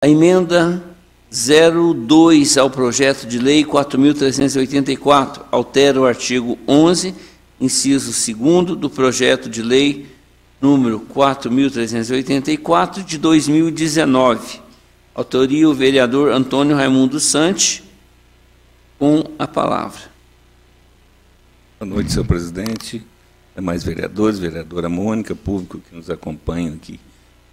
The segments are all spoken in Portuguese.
A emenda 02 ao projeto de lei 4.384 altera o artigo 11, inciso 2º do projeto de lei número 4.384 de 2019. Autoria o vereador Antônio Raimundo Santi, com a palavra. Boa noite, senhor presidente, demais vereadores, vereadora Mônica, público que nos acompanha aqui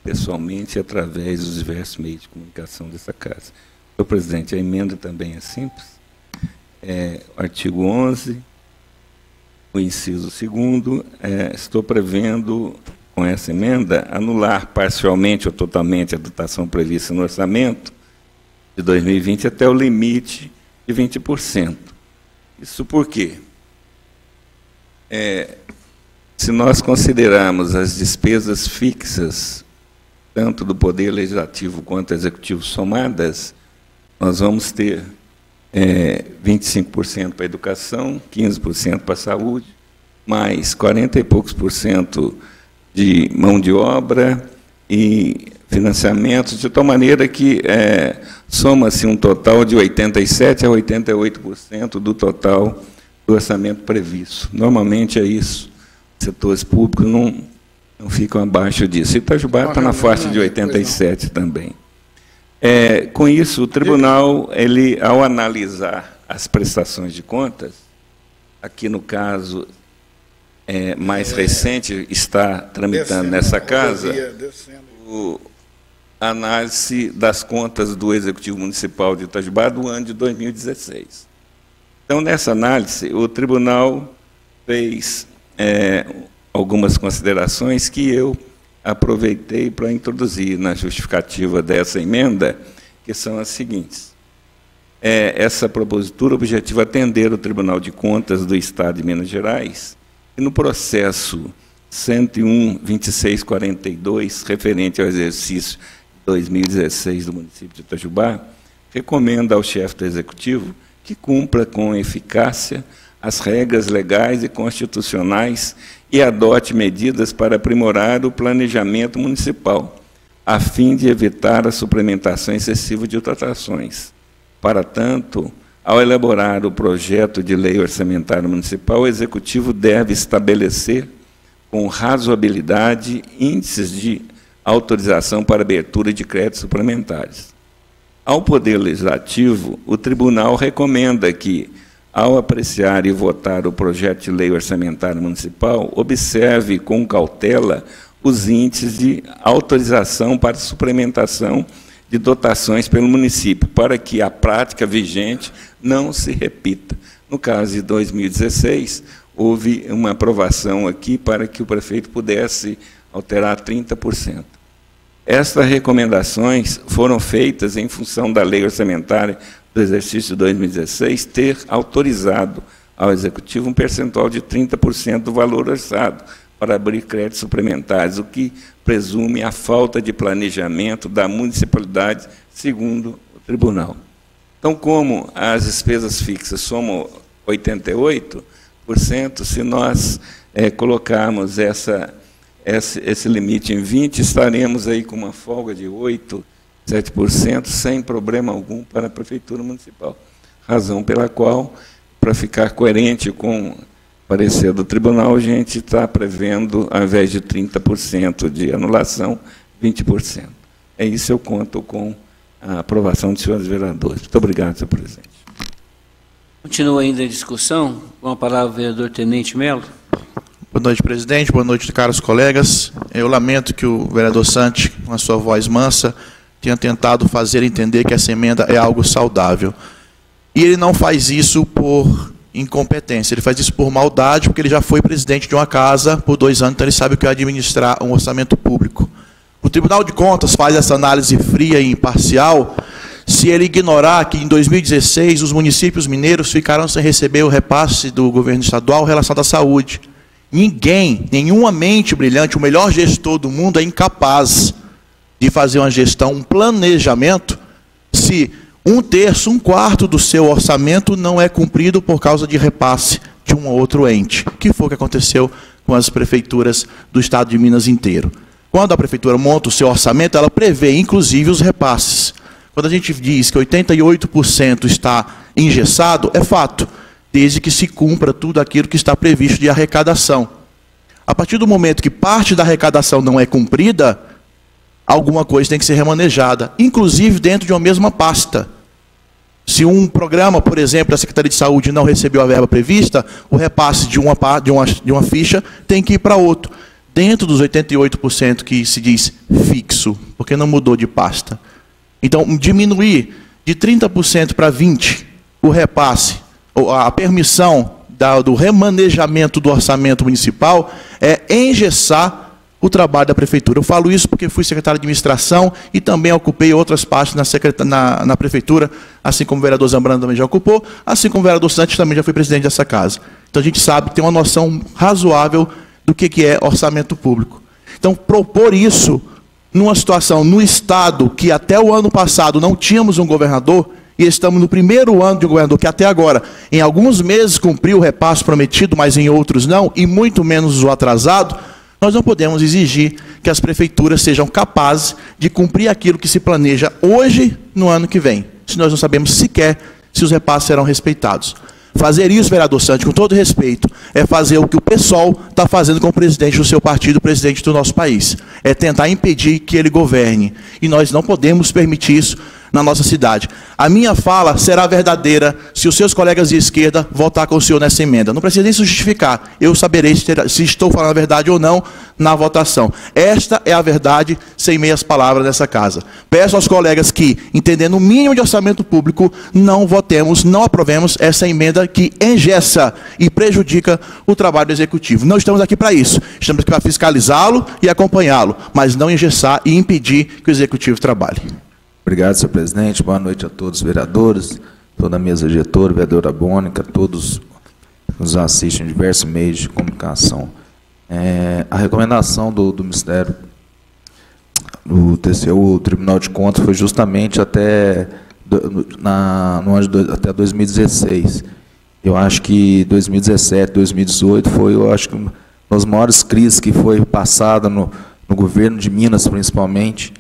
pessoalmente e através dos diversos meios de comunicação dessa casa. Senhor presidente, a emenda também é simples. O artigo 11, o inciso 2º, estou prevendo, com essa emenda, anular parcialmente ou totalmente a dotação prevista no orçamento de 2020 até o limite de 20%. Isso por quê? Se nós considerarmos as despesas fixas, tanto do Poder Legislativo quanto Executivo somadas, nós vamos ter 25% para a educação, 15% para a saúde, mais 40 e poucos % de mão de obra e financiamentos, de tal maneira que soma-se um total de 87% a 88% do total do orçamento previsto. Normalmente é isso. Setores públicos não ficam abaixo disso. Itajubá está na faixa de 87% também. Com isso, o tribunal, ao analisar as prestações de contas, aqui no caso mais recente, está tramitando nessa casa, a análise das contas do Executivo Municipal de Itajubá do ano de 2016. Então, nessa análise, o tribunal fez algumas considerações que eu aproveitei para introduzir na justificativa dessa emenda, que são as seguintes. Essa propositura objetiva atender o Tribunal de Contas do Estado de Minas Gerais, e no processo 101.2642, referente ao exercício de 2016 do município de Itajubá, recomenda ao chefe do Executivo que cumpra com eficácia as regras legais e constitucionais e adote medidas para aprimorar o planejamento municipal, a fim de evitar a suplementação excessiva de dotações. Para tanto, ao elaborar o projeto de lei orçamentária municipal, o Executivo deve estabelecer, com razoabilidade, índices de autorização para abertura de créditos suplementares. Ao Poder Legislativo, o Tribunal recomenda que, ao apreciar e votar o projeto de lei orçamentária municipal, observe com cautela os índices de autorização para suplementação de dotações pelo município, para que a prática vigente não se repita. No caso de 2016, houve uma aprovação aqui para que o prefeito pudesse alterar 30%. Estas recomendações foram feitas em função da lei orçamentária do exercício de 2016 ter autorizado ao Executivo um percentual de 30% do valor orçado para abrir créditos suplementares, o que presume a falta de planejamento da municipalidade, segundo o tribunal. Então, como as despesas fixas somam 88%, se nós colocarmos esse limite em 20%, estaremos aí com uma folga de 8%, 7%, sem problema algum para a Prefeitura Municipal. Razão pela qual, para ficar coerente com o parecer do tribunal, a gente está prevendo, ao invés de 30% de anulação, 20%. É isso, eu conto com a aprovação dos senhores vereadores. Muito obrigado, senhor presidente. Continua ainda a discussão. Com a palavra o vereador Tenente Melo. Boa noite, presidente. Boa noite, caros colegas. Eu lamento que o vereador Santi, com a sua voz mansa, tenha tentado fazer entender que essa emenda é algo saudável. E ele não faz isso por incompetência, ele faz isso por maldade, porque ele já foi presidente de uma casa por 2 anos, então ele sabe o que é administrar um orçamento público. O Tribunal de Contas faz essa análise fria e imparcial se ele ignorar que, em 2016, os municípios mineiros ficaram sem receber o repasse do governo estadual relacionado à saúde. Ninguém, nenhuma mente brilhante, o melhor gestor do mundo é incapaz de fazer uma gestão, um planejamento, se 1/3, 1/4 do seu orçamento não é cumprido por causa de repasse de um ou outro ente, que foi o que aconteceu com as prefeituras do estado de Minas inteiro. Quando a prefeitura monta o seu orçamento, ela prevê, inclusive, os repasses. Quando a gente diz que 88% está engessado, é fato, desde que se cumpra tudo aquilo que está previsto de arrecadação. A partir do momento que parte da arrecadação não é cumprida, alguma coisa tem que ser remanejada, inclusive dentro de uma mesma pasta. Se um programa, por exemplo, da Secretaria de Saúde não recebeu a verba prevista, o repasse de uma ficha tem que ir para outro, dentro dos 88% que se diz fixo, porque não mudou de pasta. Então, diminuir de 30% para 20% o repasse, a permissão do remanejamento do orçamento municipal é engessar o trabalho da prefeitura. Eu falo isso porque fui secretário de administração e também ocupei outras pastas na prefeitura, assim como o vereador Zambrano também já ocupou, assim como o vereador Santos também já foi presidente dessa casa. Então a gente sabe, tem uma noção razoável do que é orçamento público. Então propor isso numa situação, no estado que até o ano passado não tínhamos um governador, e estamos no primeiro ano de um governador que até agora, em alguns meses cumpriu o repasse prometido, mas em outros não, e muito menos o atrasado, nós não podemos exigir que as prefeituras sejam capazes de cumprir aquilo que se planeja hoje, no ano que vem, se nós não sabemos sequer se os repasses serão respeitados. Fazer isso, vereador Santos, com todo respeito, é fazer o que o PSOL está fazendo com o presidente do seu partido, o presidente do nosso país. É tentar impedir que ele governe. E nós não podemos permitir isso na nossa cidade. A minha fala será verdadeira se os seus colegas de esquerda votar com o senhor nessa emenda. Não precisa nem se justificar. Eu saberei se estou falando a verdade ou não na votação. Esta é a verdade, sem meias palavras, nessa casa. Peço aos colegas que, entendendo o mínimo de orçamento público, não votemos, não aprovemos essa emenda que engessa e prejudica o trabalho do Executivo. Não estamos aqui para isso. Estamos aqui para fiscalizá-lo e acompanhá-lo, mas não engessar e impedir que o Executivo trabalhe. Obrigado, senhor presidente. Boa noite a todos os vereadores, toda a mesa diretora, vereadora Bônica, todos que nos assistem em diversos meios de comunicação. A recomendação do Ministério, do TCU, o Tribunal de Contas, foi justamente até 2016. Eu acho que 2017, 2018 foi, eu acho que uma das maiores crises que foi passada no governo de Minas, principalmente,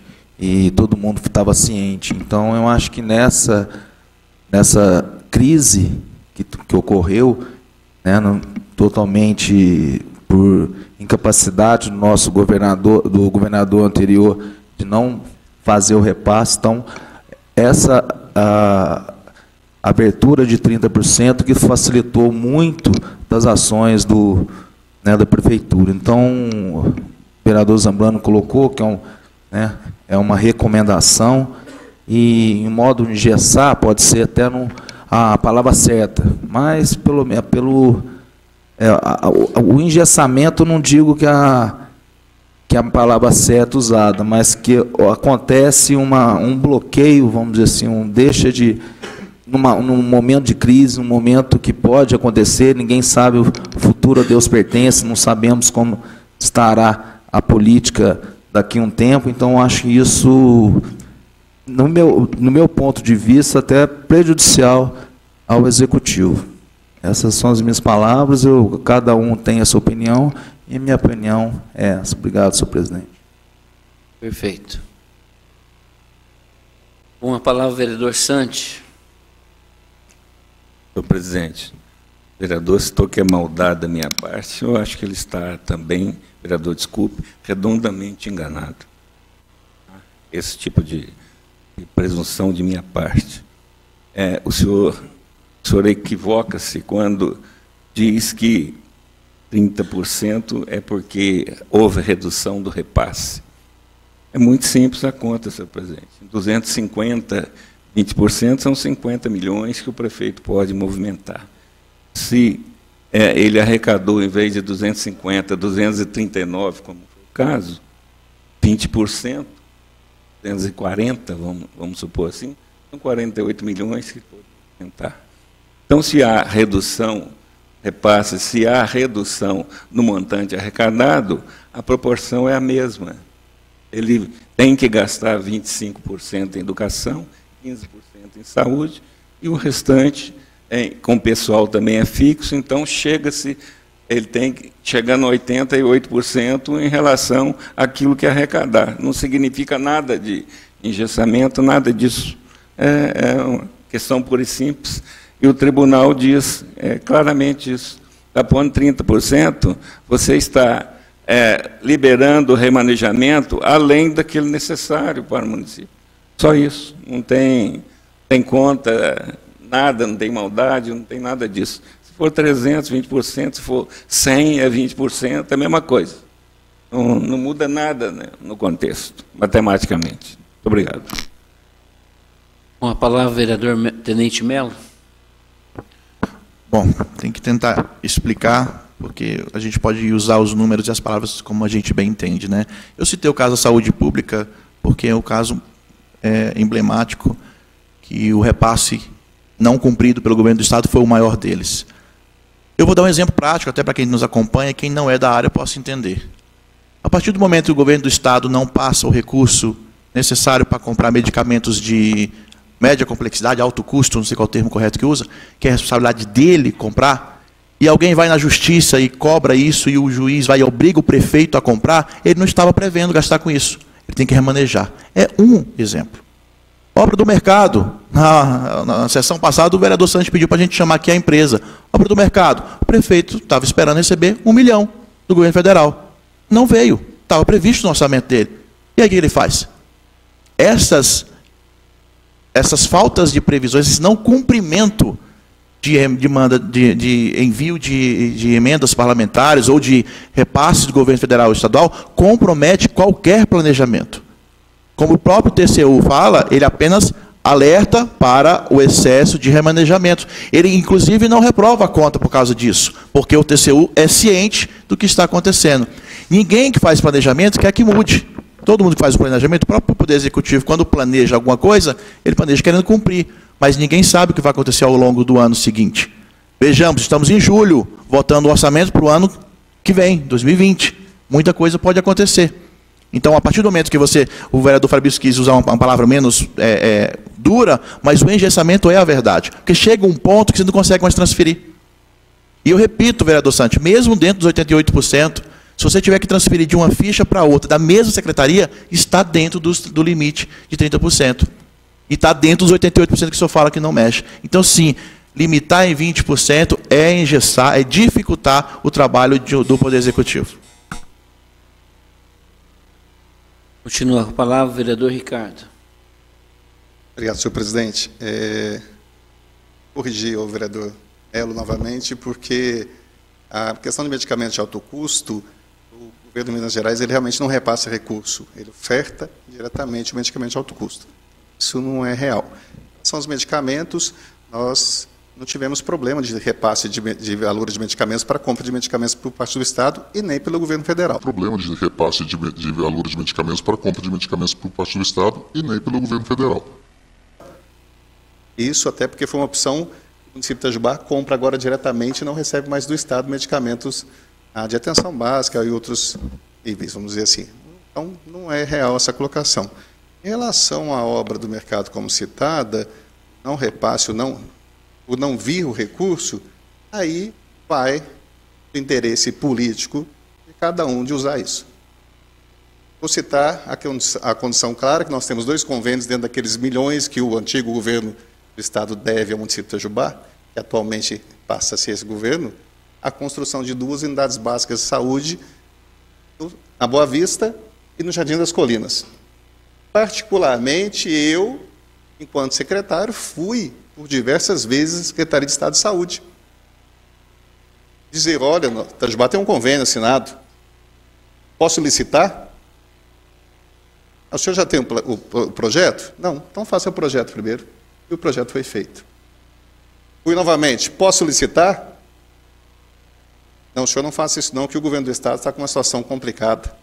e todo mundo estava ciente. Então, eu acho que nessa crise que ocorreu, né, totalmente por incapacidade do nosso governador, do governador anterior, de não fazer o repasse, então, essa abertura de 30% que facilitou muito das ações da prefeitura. Então, o vereador Zambrano colocou que é uma recomendação, e em modo de engessar pode ser até a palavra certa, mas o engessamento, não digo que a palavra certa usada, mas que acontece um bloqueio, vamos dizer assim, num momento de crise, um momento que pode acontecer, ninguém sabe, o futuro a Deus pertence, não sabemos como estará a política daqui a um tempo. Então, acho que isso, no meu ponto de vista, até prejudicial ao Executivo. Essas são as minhas palavras, cada um tem a sua opinião, e a minha opinião é essa. Obrigado, senhor presidente. Perfeito. Com a palavra, vereador Santos. Senhor presidente, o vereador citou que é maldade da minha parte, eu acho que ele está também, vereador, desculpe, redondamente enganado. Esse tipo de presunção de minha parte. O senhor equivoca-se quando diz que 30% é porque houve redução do repasse. É muito simples a conta, senhor presidente. 250, 20% são 50 milhões que o prefeito pode movimentar. Se ele arrecadou, em vez de 250, 239, como foi o caso, 20%, 240, vamos supor assim, são 48 milhões que pode movimentar. Então, se há redução, repasse, se há redução no montante arrecadado, a proporção é a mesma. Ele tem que gastar 25% em educação, 15% em saúde, e o restante, com o pessoal também é fixo, então ele tem que chegar no 88% em relação àquilo que arrecadar. Não significa nada de engessamento, nada disso. é uma questão pura e simples, e o tribunal diz claramente isso. Está pondo 30%, você está liberando o remanejamento além daquele necessário para o município. Só isso, não tem conta, nada, não tem maldade, não tem nada disso. Se for 300, 20%, se for 100, é 20%, é a mesma coisa. Não muda nada, né, no contexto, matematicamente. Muito obrigado. Com a palavra, vereador Tenente Melo. Bom, tem que tentar explicar, porque a gente pode usar os números e as palavras como a gente bem entende, né? Eu citei o caso da saúde pública, porque é o caso emblemático que o repasse não cumprido pelo governo do Estado foi o maior deles. Eu vou dar um exemplo prático, até para quem nos acompanha, quem não é da área possa entender. A partir do momento que o governo do Estado não passa o recurso necessário para comprar medicamentos de média complexidade, alto custo, não sei qual é o termo correto que usa, que é a responsabilidade dele comprar, e alguém vai na justiça e cobra isso, e o juiz vai e obriga o prefeito a comprar, ele não estava prevendo gastar com isso. Ele tem que remanejar. É um exemplo. Obra do mercado. Na sessão passada, o vereador Santos pediu para a gente chamar aqui a empresa. Obra do mercado. O prefeito estava esperando receber 1 milhão do governo federal. Não veio. Estava previsto no orçamento dele. E aí o que ele faz? Essas faltas de previsões, esse não cumprimento de envio de emendas parlamentares ou de repasses do governo federal ou estadual, compromete qualquer planejamento. Como o próprio TCU fala, ele apenas alerta para o excesso de remanejamento. Ele, inclusive, não reprova a conta por causa disso, porque o TCU é ciente do que está acontecendo. Ninguém que faz planejamento quer que mude. Todo mundo que faz o planejamento, o próprio Poder Executivo, quando planeja alguma coisa, ele planeja querendo cumprir. Mas ninguém sabe o que vai acontecer ao longo do ano seguinte. Vejamos, estamos em julho, votando o orçamento para o ano que vem, 2020. Muita coisa pode acontecer. Então, a partir do momento que o vereador Fabrício quis usar uma palavra menos dura, mas o engessamento é a verdade. Porque chega um ponto que você não consegue mais transferir. E eu repito, vereador Santos, mesmo dentro dos 88%, se você tiver que transferir de uma ficha para outra, da mesma secretaria, está dentro do limite de 30%. E está dentro dos 88% que o senhor fala que não mexe. Então, sim, limitar em 20% é engessar, é dificultar o trabalho do Poder Executivo. Continua com a palavra o vereador Ricardo. Obrigado, senhor presidente. Corrigir o vereador Melo novamente, porque a questão de medicamentos de alto custo, o governo de Minas Gerais ele realmente não repassa recurso, ele oferta diretamente o medicamento de alto custo. Isso não é real. São os medicamentos, nós não tivemos problema de repasse de valores de medicamentos para compra de medicamentos por parte do Estado e nem pelo governo federal. Problema de repasse de valores de medicamentos para compra de medicamentos por parte do Estado e nem pelo governo federal. Isso até porque foi uma opção, o município de Itajubá compra agora diretamente e não recebe mais do Estado medicamentos de atenção básica e outros níveis, vamos dizer assim. Então, não é real essa colocação. Em relação à obra do mercado como citada, não repasse, o não vir o recurso, aí vai o interesse político de cada um de usar isso. Vou citar a condição clara que nós temos 2 convênios dentro daqueles milhões que o antigo governo do Estado deve ao município de Itajubá, que atualmente passa a ser esse governo, a construção de 2 unidades básicas de saúde na Boa Vista e no Jardim das Colinas. Particularmente, eu, enquanto secretário, fui por diversas vezes à Secretaria de Estado de Saúde. Dizer, olha, Itajubá tem um convênio assinado, posso licitar? O senhor já tem o projeto? Não, então faça o projeto primeiro. E o projeto foi feito. Fui novamente, posso licitar? Não, o senhor não faça isso não, que o governo do Estado está com uma situação complicada.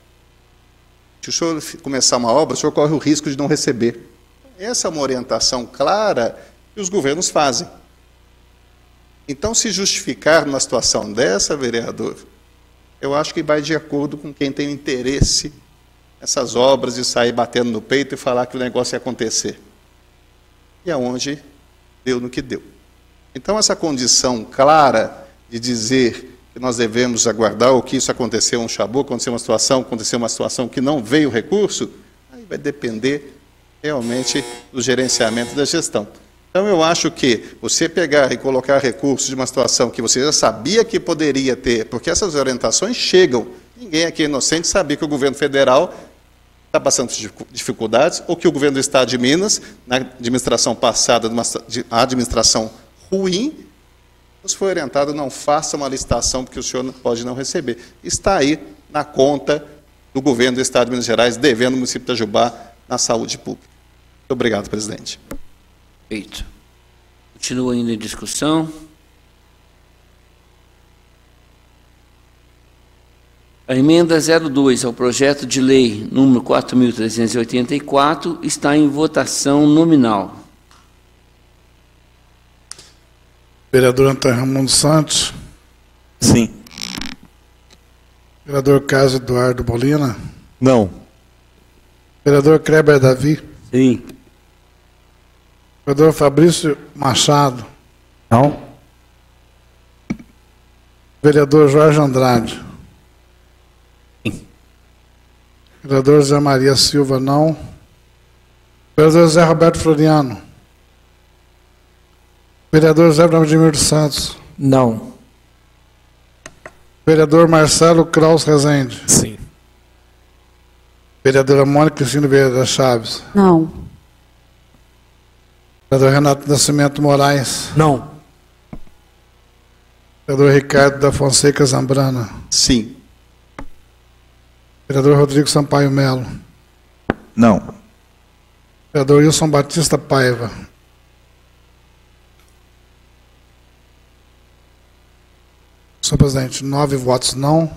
Se o senhor começar uma obra, o senhor corre o risco de não receber. Essa é uma orientação clara que os governos fazem. Então, se justificar numa situação dessa, vereador, eu acho que vai de acordo com quem tem interesse nessas obras e sair batendo no peito e falar que o negócio ia acontecer. E aonde deu no que deu. Então, essa condição clara de dizer que nós devemos aguardar o que isso aconteceu um chabu, aconteceu uma situação que não veio recurso, aí vai depender realmente do gerenciamento da gestão. Então, eu acho que você pegar e colocar recursos de uma situação que você já sabia que poderia ter, porque essas orientações chegam. Ninguém aqui é inocente sabia que o governo federal está passando dificuldades, ou que o governo do Estado de Minas, na administração passada, de administração ruim, nos foi orientado, não faça uma licitação, porque o senhor pode não receber. Está aí na conta do governo do Estado de Minas Gerais, devendo o município de Itajubá na saúde pública. Muito obrigado, presidente. Feito. Continua ainda em discussão. A emenda 02 ao projeto de lei número 4.384 está em votação nominal. Vereador Antônio Raimundo Santos. Sim. Vereador Carlos Eduardo Molina. Não. Vereador Kleber Davi. Sim. Vereador Fabrício Machado. Não. Vereador Jorge Andrade. Vereador Zé Maria Silva, não. Vereador Zé Roberto Floriano. Vereador Zé Vladimir dos Santos. Não. Vereador Marcelo Kraus Rezende. Sim. Vereadora Mônica Cristina Vieira Chaves. Não. Vereador Renato Nascimento Moraes. Não. Vereador Ricardo da Fonseca Zambrana. Sim. Vereador Rodrigo Sampaio Melo. Não. Vereador Wilson Batista Paiva. Senhor presidente, 9 votos não,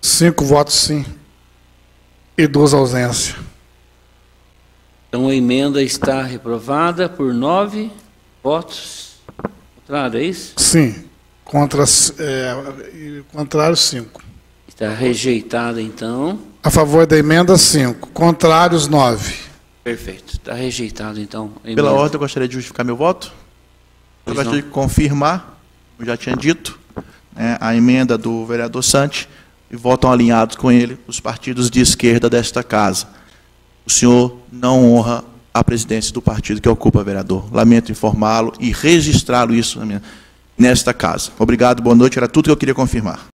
5 votos sim e 2 ausências. Então a emenda está reprovada por 9 votos. Contrário, é isso? Sim. Contrário, 5. Está rejeitada, então. A favor da emenda, 5. Contrários, 9. Perfeito. Está rejeitado, então. A Pela emenda. ordem, eu gostaria de justificar meu voto. Eu Pois gostaria não. de confirmar, eu já tinha dito, né, a emenda do vereador Santos, e votam alinhados com ele os partidos de esquerda desta casa. O senhor não honra a presidência do partido que ocupa, vereador. Lamento informá-lo e registrá-lo isso nesta casa. Obrigado, boa noite. Era tudo que eu queria confirmar.